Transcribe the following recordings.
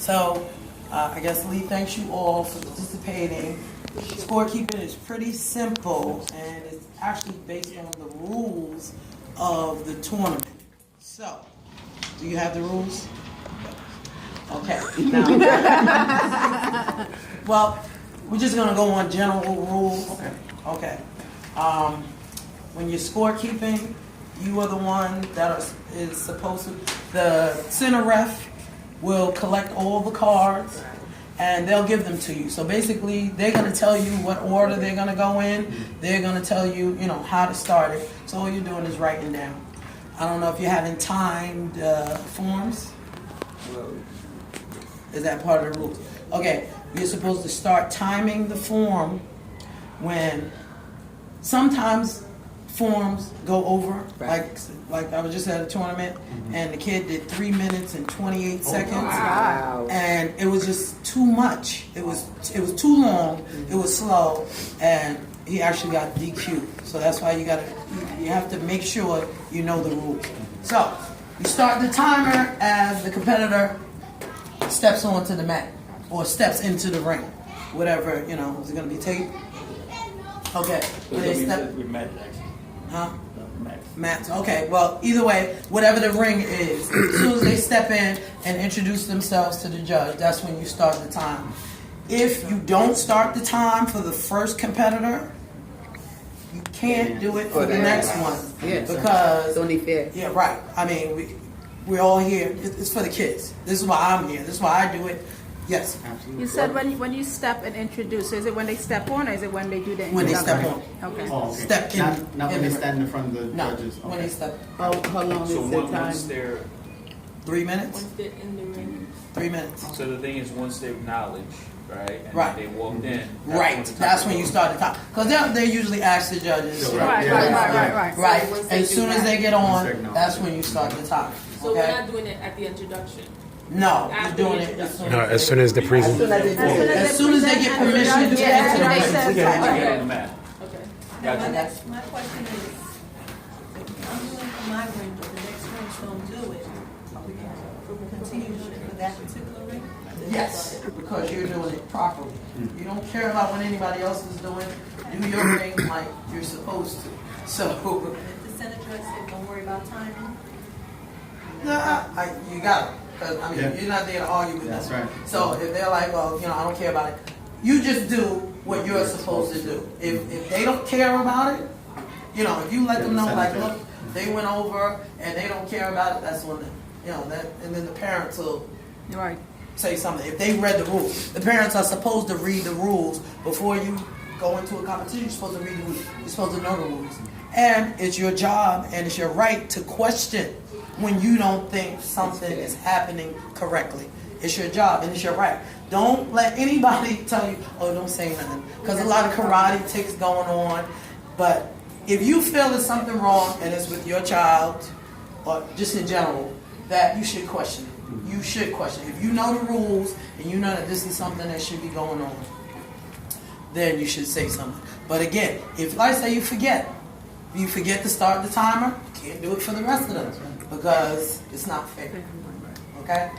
So I guess Lee thanks you all for participating. Scorekeeping is pretty simple, and it's actually based on the rules of the tournament. So, do you have the rules? Okay. Now, well, we're just going to go on general rules. Okay. When you're scorekeeping, you are the one that is supposed to. The center ref will collect all the cards, and they'll give them to you. So basically, they're going to tell you what order they're going to go in. They're going to tell you, how to start it. So all you're doing is writing down. I don't know if you're having timed forms. Is that part of the rules? Okay, you're supposed to start timing the form when sometimes forms go over. Like I was just at a tournament, and the kid did 3 minutes and 28 seconds. Wow. And it was just too much. It was too long. It was slow, and he actually got DQ'd. So that's why you have to make sure you know the rules. So you start the timer as the competitor steps onto the mat or steps into the ring, whatever, is it going to be tape? Okay. With mat, actually. Huh? Mats. Okay, well, either way, whatever the ring is, as soon as they step in and introduce themselves to the judge, that's when you start the time. If you don't start the time for the first competitor, you can't do it for the next one. Yes. Because It's only fair. yeah, right. I mean, we're all here. It's for the kids. This is why I'm here. This is why I do it. Yes. You said when you step and introduce, so is it when they step on, or is it when they do the When they introduction? step on. Okay. Oh, okay. Step in. Not when they stand in front of the No, judges. when they step. How long So is the time? once they're 3 minutes? Once they're in the ring. 3 minutes. so the thing is once they're acknowledged, right? And Right. they walked in. Right. That's when you start the time. Because they usually ask the judges. Right. Right. Once they As do soon as that- they get on, Once they're acknowledged. that's when you start the time. So we're Okay? not doing it at the introduction. No, you're After doing the it as soon No, as as soon as the presentation. as soon as they get permission to Yeah, enter the they ring. said- Get on the mat. Okay. Now, Gotcha. my question is, if I'm doing for my ring, but the next rings don't do it, are we going to continue doing it for that particular ring? Yes, because you're doing it properly. You don't care about what anybody else is doing. Do your ring like you're supposed to. So, And if the center judge said, don't worry about timing, you got it. Because, Yeah. you're not there to argue with That's them. right. So if they're like, well, I don't care about it, you just do what you're supposed to do. If they don't care about it, if you let them know, like, look, they went over and they don't care about it, that's on them. And then the parents will Right. say something. If they read the rules, the parents are supposed to read the rules before you go into a competition. You're supposed to read the rules. You're supposed to know the rules. And it's your job and it's your right to question when you don't think something is happening correctly. It's your job and it's your right. Don't let anybody tell you, oh, don't say nothing. Because a lot of karate ticks going on. But if you feel there's something wrong and it's with your child, or just in general, that you should question it. You should question it. If you know the rules and you know that this is something that should be going on, then you should say something. But again, if, like I say, you forget to start the timer, you can't do it for the rest of them because it's not fair. Okay?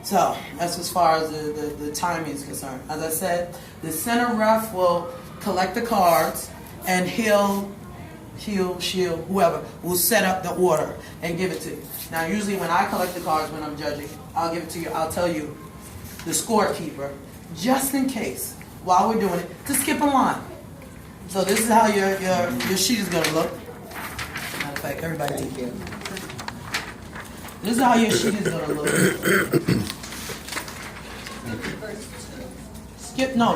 So that's as far as the timing is concerned. As I said, the center ref will collect the cards and whoever will set up the order and give it to you. Now, usually when I collect the cards when I'm judging, I'll give it to you. I'll tell you, the scorekeeper, just in case, while we're doing it, to skip a line. So this is how your sheet is going to look. Matter of fact, everybody take care. This is how your sheet is going to look.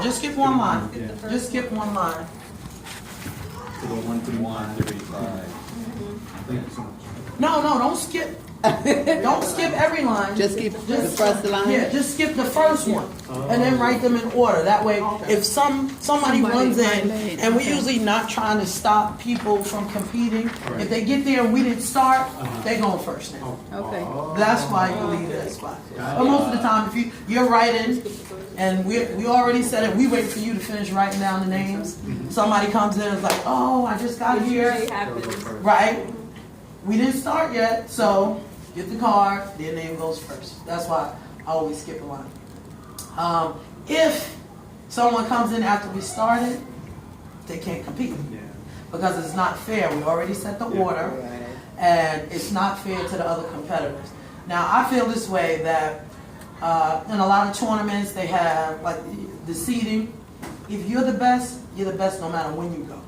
Just skip one line. Just skip one line. To the 1 through 1, 3, 5. No, don't skip. Don't skip every line. Just keep the first line? Yeah, just skip the first one and then write them in order. That way, if somebody runs in, and we're usually not trying to stop people from competing. If they get there and we didn't start, they're going first now. Okay. That's why you leave that spot. But most of the time, if you're writing, and we already said it, we wait for you to finish writing down the names. Somebody comes in and is like, oh, I just got here. Usually happens. Right? We didn't start yet, so get the card, their name goes first. That's why I always skip a line. If someone comes in after we started, they can't compete Yeah. because it's not fair. We already set the order, Right. and it's not fair to the other competitors. Now, I feel this way that in a lot of tournaments they have like the seeding. If you're the best no matter when you go.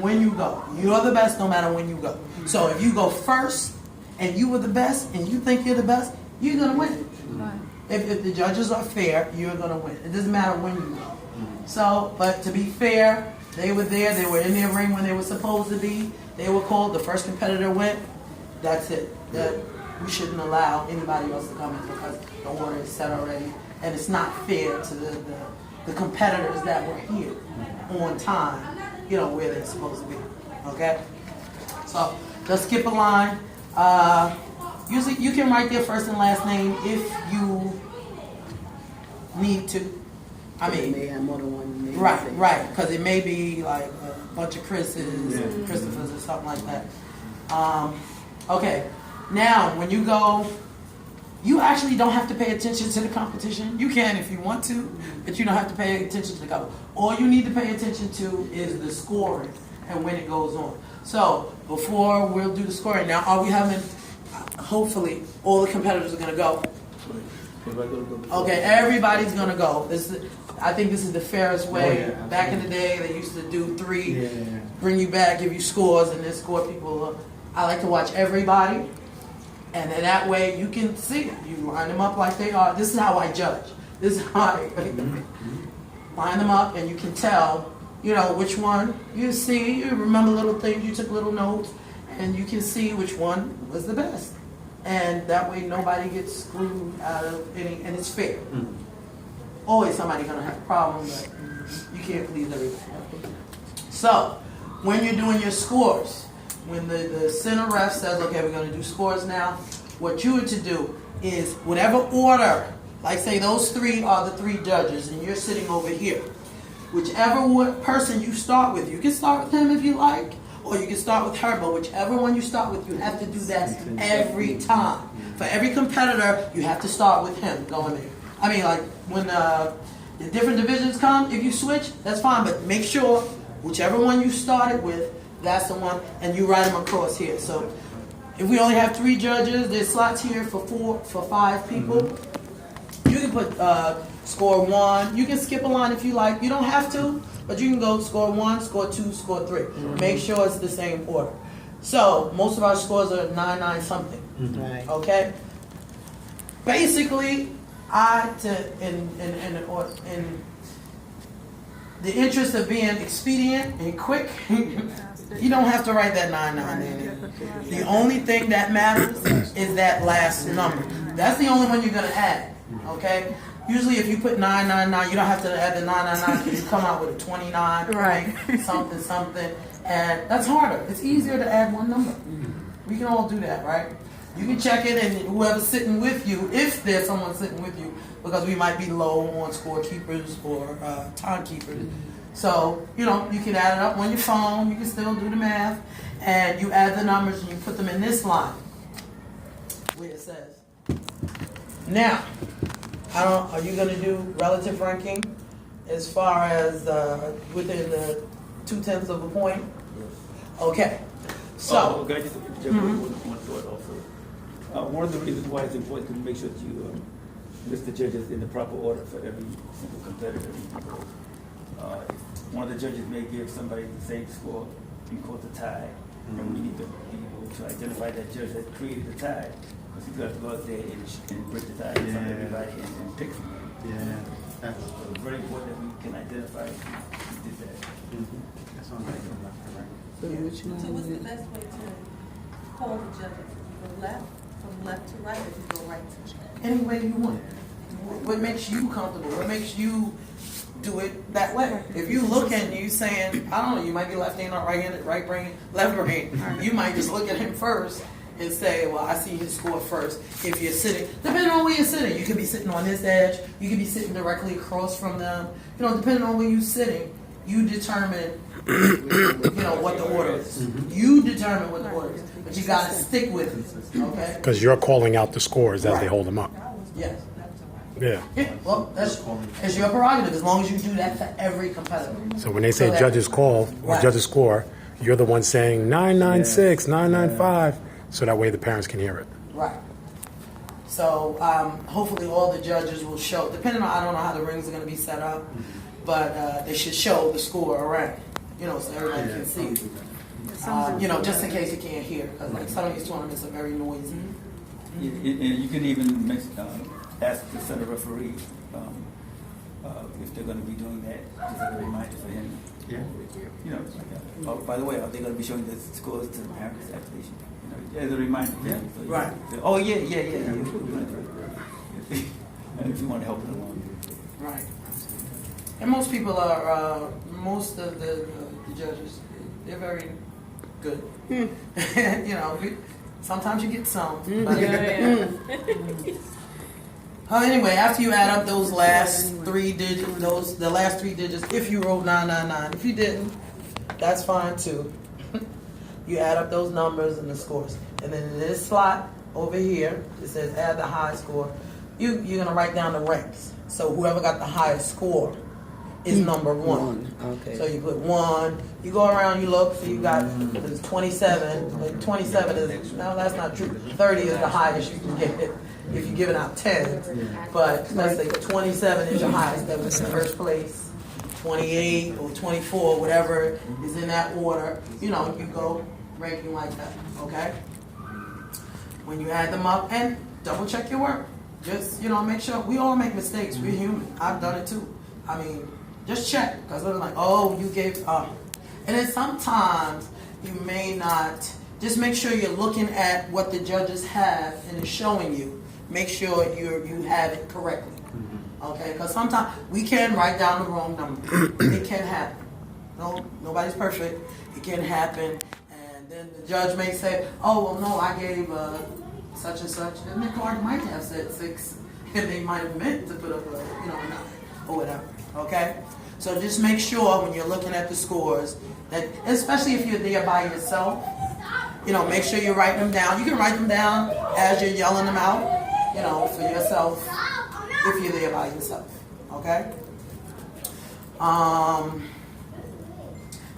When you go, you're the best no matter when you go. So if you go first and you were the best and you think you're the best, you're gonna win. Right. If the judges are fair, you're gonna win. It doesn't matter when you go. So, but to be fair, they were there. They were in their ring when they were supposed to be. They were called. The first competitor went. That's it. That we shouldn't allow anybody else to come in because the order is set already, and it's not fair to the competitors that were here on time. You know where they're supposed to be. Okay. So let's skip a line. Usually you can write their first and last name if you need to. I They mean, may have more than one name. right, because it may be like a bunch of Chris's, and Christophers, or something like that. Okay, now when you go, you actually don't have to pay attention to the competition. You can if you want to, but you don't have to pay attention to the couple. All you need to pay attention to is the scoring and when it goes on. So before we'll do the scoring, now are we having? Hopefully, all the competitors are going to go. Okay, everybody's going to go. I think this is the fairest way. Back in the day, they used to do 3, bring you back, give you scores, and then score people. I like to watch everybody, and then that way you can see. You line them up like they are. This is how I judge. This is how I line them up, and you can tell, which one you see. You remember little things. You took little notes, and you can see which one was the best. And that way nobody gets screwed out of any, and it's fair. Always somebody gonna have a problem, but you can't please everybody. So, when you're doing your scores, when the center ref says, okay, we're gonna do scores now, what you are to do is whatever order, like say those 3 are the 3 judges, and you're sitting over here. Whichever person you start with, you can start with him if you like, or you can start with her, but whichever one you start with, you have to do that every time. For every competitor, you have to start with him going there. I mean, like, when the different divisions come, if you switch, that's fine, but make sure whichever one you started with, that's the one, and you write them across here. So, if we only have 3 judges, there's slots here for 5 people. You can put score 1. You can skip a line if you like. You don't have to. But you can go score 1, score 2, score 3. Make sure it's the same order. So most of our scores are 9 something. Right. Okay. Basically, in the interest of being expedient and quick, you don't have to write that 9 in. The only thing that matters is that last number. That's the only one you're gonna add. Okay. Usually if you put 999, you don't have to add the 999 because you come out with a 29, Right. something, and that's harder. It's easier to add one number. We can all do that, right? You can check it, and whoever's sitting with you, if there's someone sitting with you, because we might be low on scorekeepers or timekeepers. So, you can add it up on your phone, you can still do the math, and you add the numbers and you put them in this line, where it says. Now, are you going to do relative ranking as far as within the 0.2 of a point? Okay. So. Can I just one thought also? One of the reasons why it's important to make sure that you list the judges in the proper order for every single competitor. One of the judges may give somebody the same score, we call it a tie, and we need to be able to identify that judge that created the tie. Because you have to go out there and break the tie from everybody and pick from them. So it's very important that we can identify who did that. So which So what's the one? best way to call the judges? From left to right, or you go right to left? Any way you want. What makes you comfortable? What makes you do it that way? If you look at you saying, I don't know, you might be left-handed or right-handed, right brain, left brain. You might just look at him first and say, well, I see his score first. If you're sitting, depending on where you're sitting, you could be sitting on this edge, you could be sitting directly across from them. Depending on where you're sitting, you determine, what the order is. You determine what the order is, but you got to stick with it, okay? Because you're calling out the scores as they Right. hold them up. Yes. Yeah. Yeah, well, it's your prerogative as long as you do that for every competitor. So when they say that- judges call or Right. judges score, you're the one saying 996, 995, so that way the parents can hear it. Right. So hopefully all the judges will show, depending on, I don't know how the rings are going to be set up, but they should show the score around, so everybody can see. Just in case you can't hear, because like some of these tournaments are very noisy. And you can even ask the center referee if they're going to be doing that, just as a reminder for him. Yeah. Oh, by the way, are they going to be showing the scores to the parents after they should? As a reminder. Yeah. So Right. Oh yeah. And if you want to help them along. Right. And most people are, most of the judges, they're very good. Sometimes you get some. But anyway, after you add up those last three digits, the last three digits, if you wrote 999, if you didn't, that's fine too. You add up those numbers and the scores. And then in this slot over here, it says add the high score. You're going to write down the ranks. So whoever got the highest score is number one. Okay. So you put 1, you go around, you look, so you got, it's 27. But 27 is, no, that's not true. 30 is the highest you can get if you're giving out 10. But let's say 27 is your highest, that was in first place. 28 or 24, whatever is in that order, you go ranking like that, okay? When you add them up, and double check your work. Just, make sure, we all make mistakes, we're human. I've done it too. I mean, just check, because they're like, oh, you gave up. And then sometimes you may not, just make sure you're looking at what the judges have and it's showing you. Make sure you have it correctly. Okay, because sometimes we can write down the wrong number. It can happen. Nobody's perfect. It can happen. And then the judge may say, oh, well, no, I gave such and such. And the card might have said 6. And they might have meant to put up a 9 or whatever. Okay? So just make sure when you're looking at the scores, that especially if you're there by yourself, make sure you're writing them down. You can write them down as you're yelling them out, for yourself. If you're there by yourself, okay?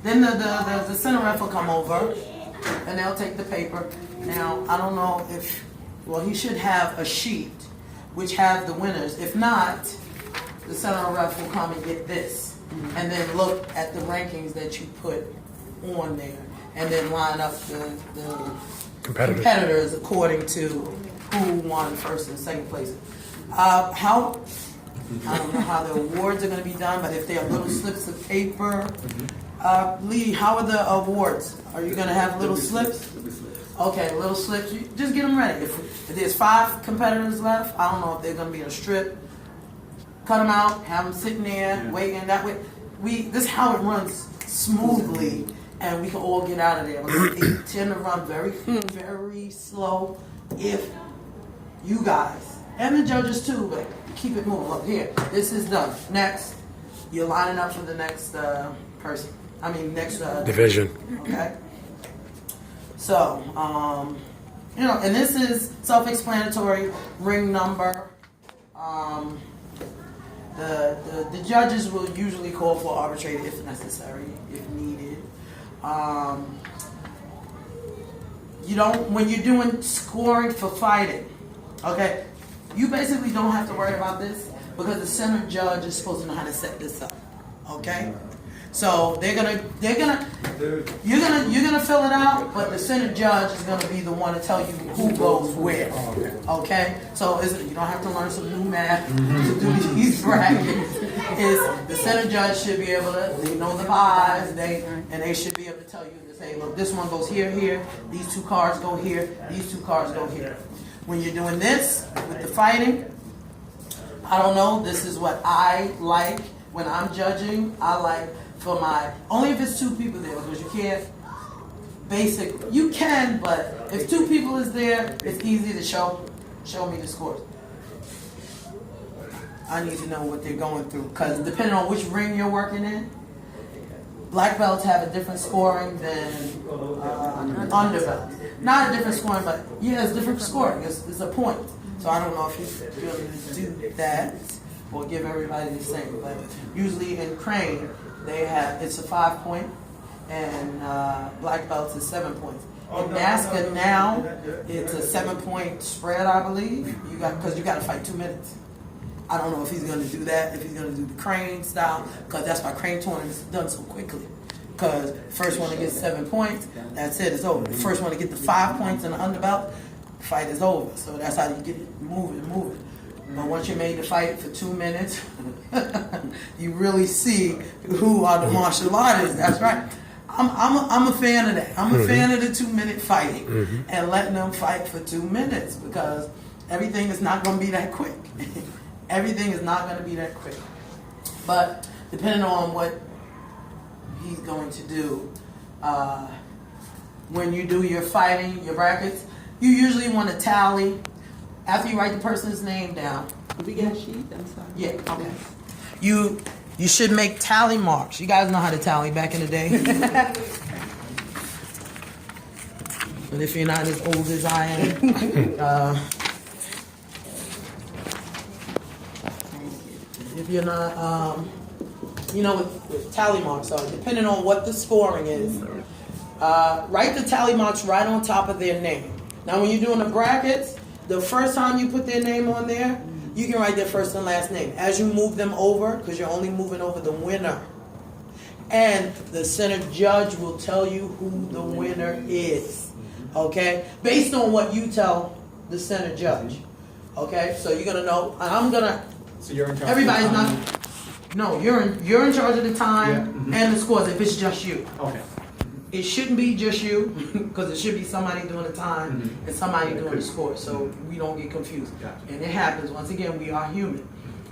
Then the center ref will come over, and they'll take the paper. Now, I don't know he should have a sheet which has the winners. If not, the center ref will come and get this, and then look at the rankings that you put on there, and then line up the competitors according to who won first and second place. I don't know how the awards are going to be done, but if they are little slips of paper, Lee, how are the awards? Are you going to have little slips? Okay, little slips. You just get them ready. If there's 5 competitors left, I don't know if they're going to be in a strip. Cut them out, have them sitting there, waiting. That way, this is how it runs smoothly, and we can all get out of there. Because they tend to run very, very slow. If you guys and the judges too, but keep it moving. Look here, this is done. Next, you're lining up for the next person. Next Division. Okay. So, and this is self-explanatory. Ring number. The judges will usually call for arbitrator if necessary, if needed. When you're doing scoring for fighting, okay, you basically don't have to worry about this because the center judge is supposed to know how to set this up, okay? So you're gonna fill it out, but the center judge is gonna be the one to tell you who goes where, okay? So you don't have to learn some new math to do these brackets. The center judge should be able to, they know the buys, and they should be able to tell you to say, look, this one goes here, here, these 2 cards go here, these 2 cards go here. When you're doing this with the fighting, I don't know, this is what I like when I'm judging. I like for only if it's 2 people there, because you can't, you can, but if 2 people is there, it's easy to show me the scores. I need to know what they're going through, because depending on which ring you're working in, black belts have a different scoring than underbelts. Not a different scoring, but it's different scoring. It's a point. So I don't know if he's going to do that or give everybody the same. But usually in Crane, it's a 5 point, and black belts is 7 points. In NASCAR now, it's a 7 point spread, I believe. Because you got to fight 2 minutes. I don't know if he's going to do that, if he's going to do the Crane style, because that's why Crane tournament is done so quickly. Because first one to get 7 points, that's it, it's over. The first one to get the 5 points in the underbelt, the fight is over. So that's how you get it moving. But once you made the fight for 2 minutes, you really see who are the martial artists. That's right. I'm a fan of that. I'm a fan of the 2 minute fighting and letting them fight for 2 minutes, because everything is not going to be that quick. Everything is not going to be that quick. But depending on what he's going to do, when you do your fighting, your brackets, you usually want to tally after you write the person's name down. We got a sheet, I'm sorry. Yeah, okay. You should make tally marks. You guys know how to tally back in the day. But if you're not as old as I am, if you're not, you know what tally marks are, depending on what the scoring is, write the tally marks right on top of their name. Now when you're doing the brackets, the first time you put their name on there, you can write their first and last name. As you move them over, because you're only moving over the winner, and the center judge will tell you who the winner is, okay? Based on what you tell the center judge, okay? So you're gonna know, I'm gonna, So you're in charge. everybody's not, no, you're in charge of the time and the scores if it's just you. Okay. It shouldn't be just you, because it should be somebody doing the time and somebody doing the score, so we don't get confused. Gotcha. And it happens, once again, we are human.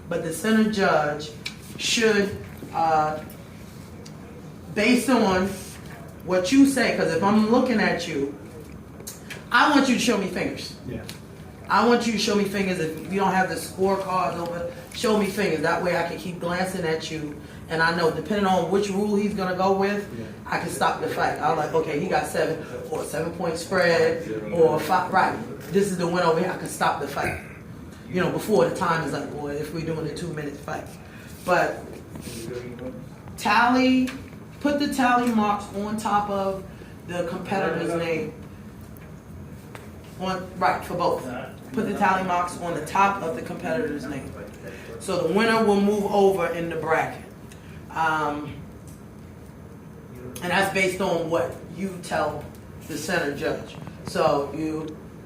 But the center judge should, based on what you say, because if I'm looking at you, I want you to show me fingers. Yeah. I want you to show me fingers. If you don't have the scorecard over, show me fingers. That way I can keep glancing at you, and I know, depending on which rule he's going to go with, I can stop the fight. I'm like, okay, he got 7, or 7 point spread, or 5, right, this is the win over here. I can stop the fight. You know, before the time is up, or if we're doing a 2 minute fight. But tally, put the tally marks on top of the competitor's name. Right, for both. Put the tally marks on the top of the competitor's name. So the winner will move over in the bracket. And that's based on what you tell the center judge. So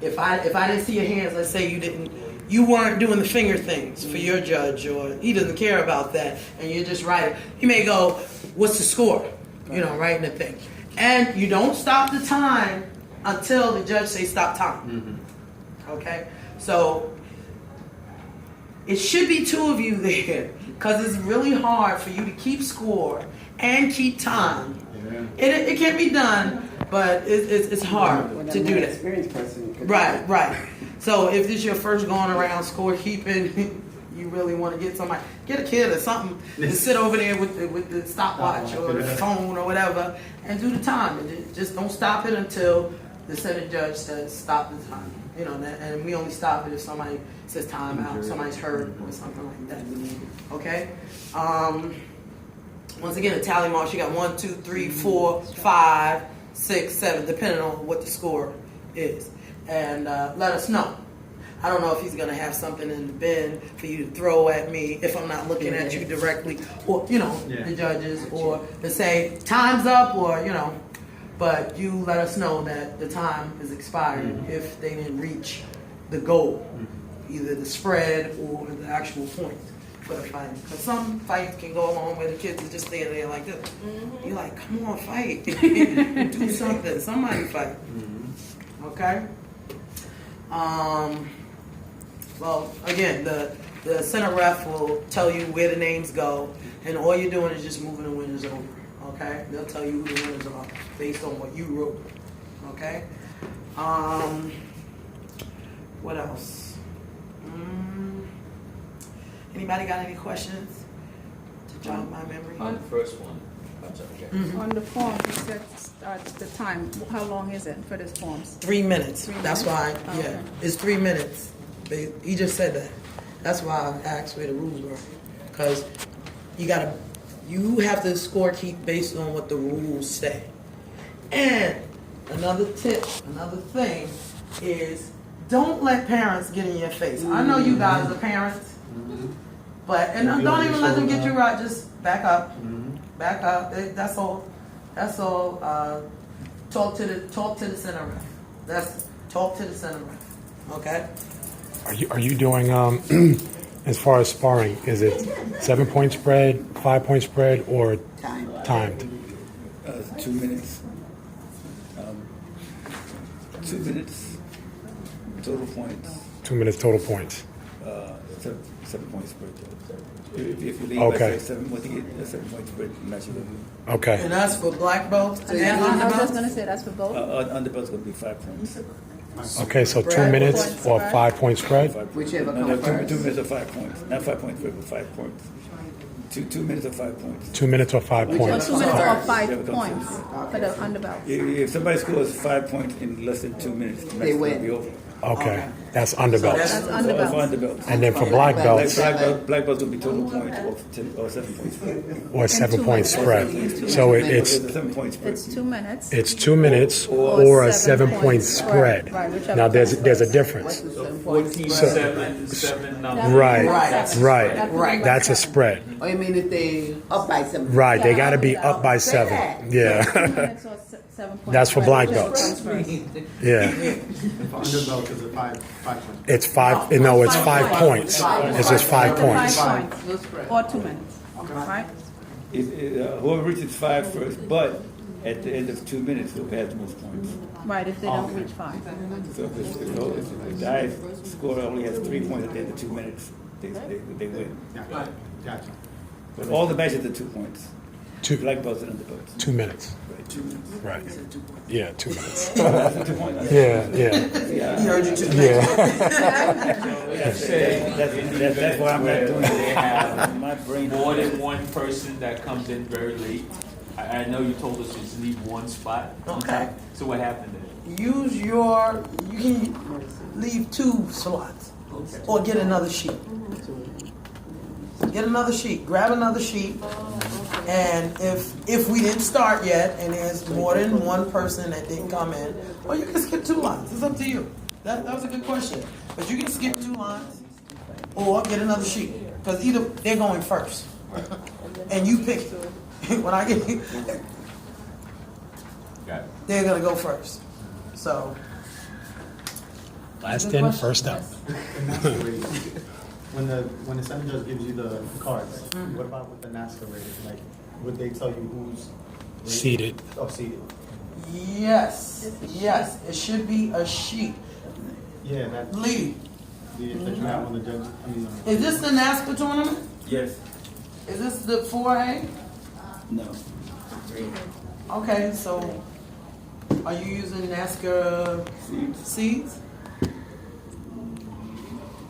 if I didn't see your hands, let's say you weren't doing the finger things for your judge, or he doesn't care about that, and you're just writing, he may go, what's the score? You know, writing the thing. And you don't stop the time until the judge says stop time. Okay? So it should be 2 of you there, because it's really hard for you to keep score and keep time. It can be done, but it's hard to do that. Experienced person. Right. So if this is your first going around scorekeeping, you really want to get a kid or something to sit over there with the stopwatch or the phone or whatever and do the time. And just don't stop it until the center judge says stop the time. You know, and we only stop it if somebody says time out, somebody's hurt or something like that. Okay? Once again, the tally marks, you got 1, 2, 3, 4, 5, 6, 7, depending on what the score is. And let us know. I don't know if he's going to have something in the bin for you to throw at me if I'm not looking at you directly, or, you know, the judges, or to say time's up, or, you know, but you let us know that the time is expired if they didn't reach the goal, either the spread or the actual point for the fight. Because some fights can go along where the kids are just standing there like this. You're like, come on, fight. Do something. Somebody fight. Okay? Well, again, the center ref will tell you where the names go, and all you're doing is just moving the winners over. Okay? They'll tell you who the winners are based on what you wrote. Okay? What else? Anybody got any questions to jog my memory? On the first one. That's okay. On the form, you said start the time. How long is it for this forms? 3 minutes. 3 That's minutes? why, Okay. it's 3 minutes. He just said that. That's why I asked where the rules were, because you have to score keep based on what the rules say. And another tip, another thing is don't let parents get in your face. I know you guys are parents, but don't even let them get you right. Just back up, back up. That's all. That's all. Talk to the center ref. Talk to the center ref. Okay. Are you doing as far as sparring? Is it 7-point spread, 5-point spread, or timed? 2 minutes. 2 minutes total points. 2 minutes total points. 7 points spread. If you leave Okay. by 7, what do you get? 7 points spread match it. Okay. And that's for black belts and I was under just belts. gonna say that's for both. Underbelt's going to be 5 points. Okay, so 2 minutes or 5-point spread? 5 points. Whichever No, comes 2 first. minutes or 5 points. Not 5 points spread, but 5 points. 2 minutes or 5 points. 2 minutes or 5 Or points? 2 minutes or Whichever 5 comes points first. for the underbelt. If somebody scores 5 points in less than 2 minutes, the match They is going to win. be over. Okay, that's underbelts. That's For underbelt. underbelts. And then for black belts, Black belt's going to be total points or 7 points spread. or 7-point spread. So it's 7 points spread. It's 2 minutes. it's 2 minutes or a 7-point spread. Right, whichever Now there's comes a difference. 14, 7 numbers. Right, Right. right. Right. That's a spread. Oh, you mean if they up by 7? Right, they got to be up by 7. Yeah, 2 minutes or 7 points. That's for black whichever belts. comes first. yeah. Underbelt is a 5 point. It's 5. No, it's 5 points. It's just 5 points. 5 points or 2 minutes, right? Whoever reaches 5 first, but at the end of 2 minutes, who has the most points. Right, if they don't reach 5. So if the guy scorer only has 3 points at the end of 2 minutes, they win. Yeah. Gotcha. But all the matches are 2 points. Two- Black belts and underbelts. 2 minutes. Right, 2 minutes. Right. Yeah, 2 minutes. That's 2 points. Yeah, yeah, He heard you too. yeah. That's why I'm not doing They it. have My brain. more than one person that comes in very late. I know you told us to just leave one spot. Okay. So what happened there? You can leave 2 slots or get another sheet. Get another sheet. Grab another sheet. And if we didn't start yet and there's more than one person that didn't come in, well, you can skip 2 lines. It's up to you. That was a good question. But you can skip 2 lines or get another sheet. Because either they're going first. And you pick it. When I get Got it. they're going to go first. So, Last in, first out. And NASCAR rating. When the center judge gives you the cards, what about with the NASCAR rating? Like, would they tell you who's rated? Seated. Oh, seated. yes. It should be a sheet. Yeah, that Lee, that you have on the judge. I mean, is this the NASCAR tournament? Yes. Is this the 4A? No. Okay, so are you using NASCAR seeds?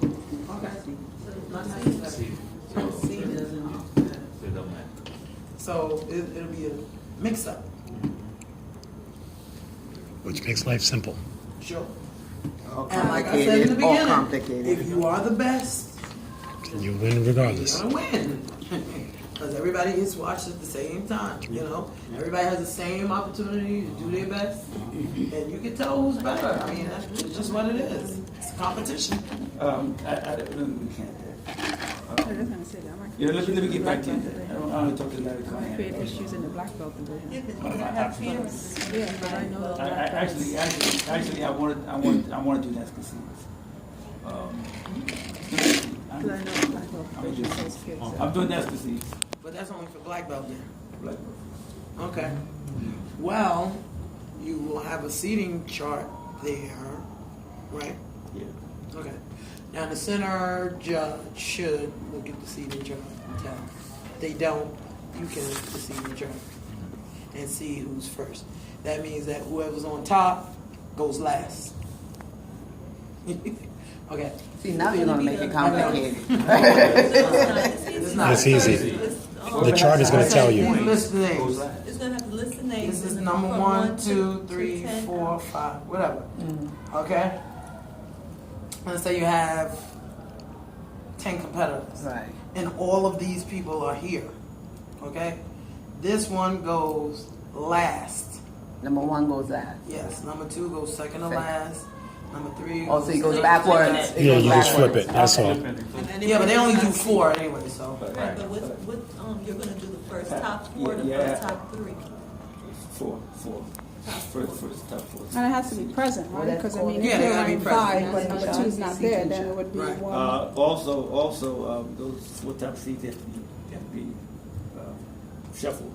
Okay. Not necessary. Seed doesn't. It don't matter. So it'll be a mix-up. Which makes life simple. Sure. All And like I said in the complicated, all beginning, complicated. if you are the best, And you win you're regardless. gonna win. Because everybody gets watched at the same time, you know? Everybody has the same opportunity to do their best. And you can tell who's better. I mean, that's just what it is. It's a competition. We can't. I was just gonna say that. I might Yeah, let me get back to you. create- I don't want to talk to Larry I might create issues in the black belt division. Yeah, but you have parents. Yeah, but I know the black belts. Actually, I want to do NASCAR series. Because I know the black belt division has kids. I'm doing NASCAR series. But that's only for black belt then. Black belt. Okay. Well, you will have a seating chart there, right? Yeah. Okay. Now the center judge should look at the seating chart and tell. If they don't, you can look at the seating chart and see who's first. That means that whoever's on top goes last. Okay. See, now you're gonna make it complicated. It's not. It's easy. The chart is going to tell you. List the names. It's gonna have to list the names. This is number from 1, 1 2, to 3, 10. 4, 5, whatever. Okay? let's say you have 10 competitors, Right. and all of these people are here. Okay, this one goes last. Number one goes last. Yes, number 2 goes second to Second. last. Number 3. Oh, so he goes backwards. It Yeah, goes you just flip backwards. it, that's all. And then Yeah, but they only do everybody- 4 anyway. So Right, but what, you're gonna do the first top 4, the Yeah. first top 3. Four. First top 4. And it has to be present, Well, right? that's Because I called- mean, Yeah, if they you're gotta be ranked present. 5, but number 2 is not there, then it would be Right. 1. Also, those 4 top seeds have to be shuffled.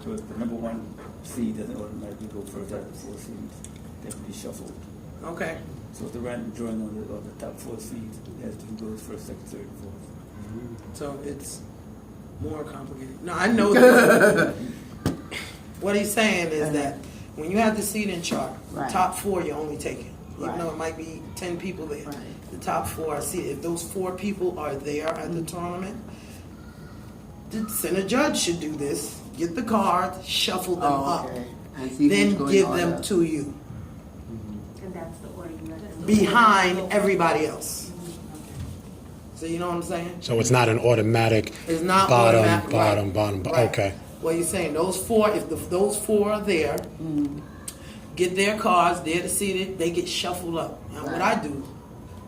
So if the number 1 seed doesn't automatically go first out of the 4 seeds. They have to be shuffled. okay, So if the random drawing on the top 4 seeds, it has to go first, second, third, and fourth. so it's more complicated. No, I know that. What he's saying is that when you have the seating chart, Right. the top 4 you're only taking. Even Right. though it might be 10 people there. Right. The top 4 are seated. If those 4 people are there at the tournament, the center judge should do this. Get the cards, shuffle them Oh, up, okay. And see who's then going give on them up. to you. And that's the order you let them. Behind everybody else. So you know what I'm saying? So it's not an automatic It's not bottom, automatic, bottom, right. bottom, Right. okay. What you're saying, those 4, if those 4 are there, get their cards, they're seated, they get shuffled up. Now what I do,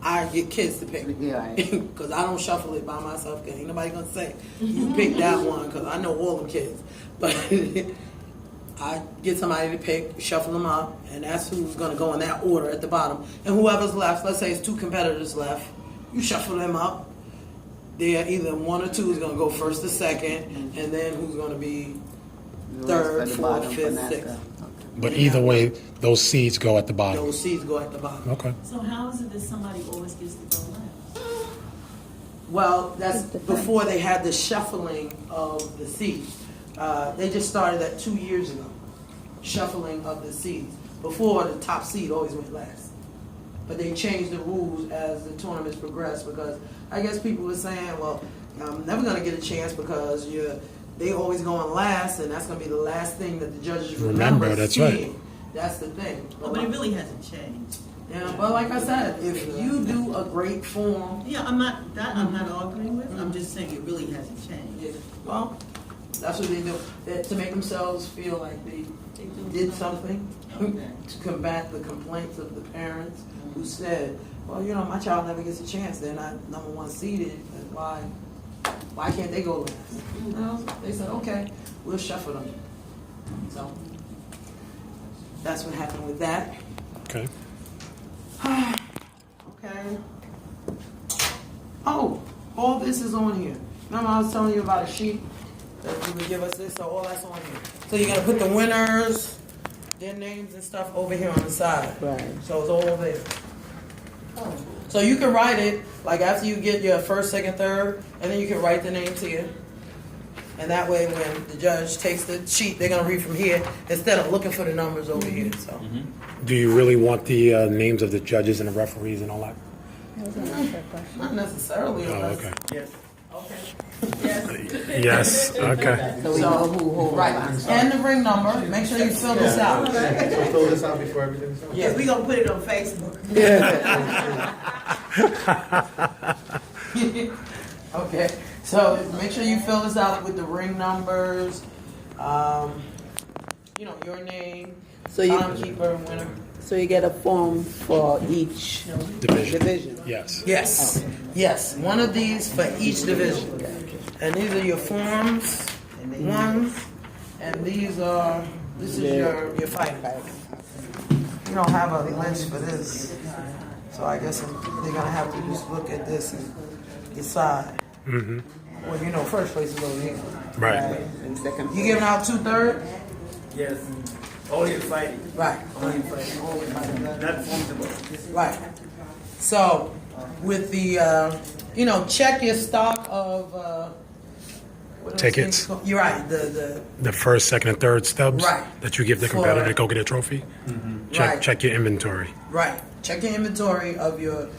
I get kids to pick. Yeah, right. Because I don't shuffle it by myself, because ain't nobody gonna say, you pick that one, because I know all them kids. But I get somebody to pick, shuffle them up, and that's who's gonna go in that order at the bottom. And whoever's left, let's say it's 2 competitors left, you shuffle them up. They're either 1 or 2 is gonna go first or second, and then who's gonna be The rest third, at the 4th, bottom for 5th, NASCAR. 6th. But either way, those seeds go at the bottom. Those seeds go at the bottom. Okay. So how is it that somebody always gets to go last? Well, that's It depends. before they had the shuffling of the seeds. They just started that 2 years ago, shuffling of the seeds. Before, the top seed always went last. But they changed the rules as the tournaments progressed because I guess people were saying, well, I'm never going to get a chance because they always going last, and that's going to be the last thing that the judges remember. That's right. seeing. That's the thing. Oh, but it really hasn't changed. Yeah, but like I said, if you do a great form, Yeah, I'm not arguing with, I'm just saying it really hasn't changed. yeah, well, that's what they do. To make themselves feel like they did something to combat the complaints of the parents who said, well, you know, my child never gets a chance. They're not number 1 seeded. And why can't they go last? You know, they said, okay, we'll shuffle them. So that's what happened with that. Okay. Okay. Oh, all this is on here. Remember I was telling you about a sheet that you would give us this, so all that's on here. So you're gonna put the winners, their names and stuff over here on the side. Right. So it's all there. So you can write it, like after you get your first, second, third, and then you can write the names here. And that way when the judge takes the sheet, they're gonna read from here instead of looking for the numbers over here, so. Do you really want the names of the judges and the referees and all that? That was an unfair question. Not necessarily. Oh, unless- okay. Yes. Yes, okay. So we know who Right, and the ring number, make sure you fill this out. So fill this out before everything's done. Yeah, We gonna put it on Facebook. okay, so make sure you fill this out with the ring numbers, your name, So you, timekeeper, winner. so you get a form for each division. Yes. Yes, yes, one of these for each division. And these are your forms, ones, and this is your fighting. You don't have a list for this, so I guess they're gonna have to just look at this and decide. Mm-hmm. Well, first place is over here. Right. And second. You giving out 2/3? Yes. Only in fighting. Right. Only in fighting. Not formidable. Right. So, with the, check your stock of, what are those Tickets. things called? You're right, the The first, second, and third stubs Right. that you give the For- competitor to go get a trophy. Right. Check your inventory. right. Check your inventory of your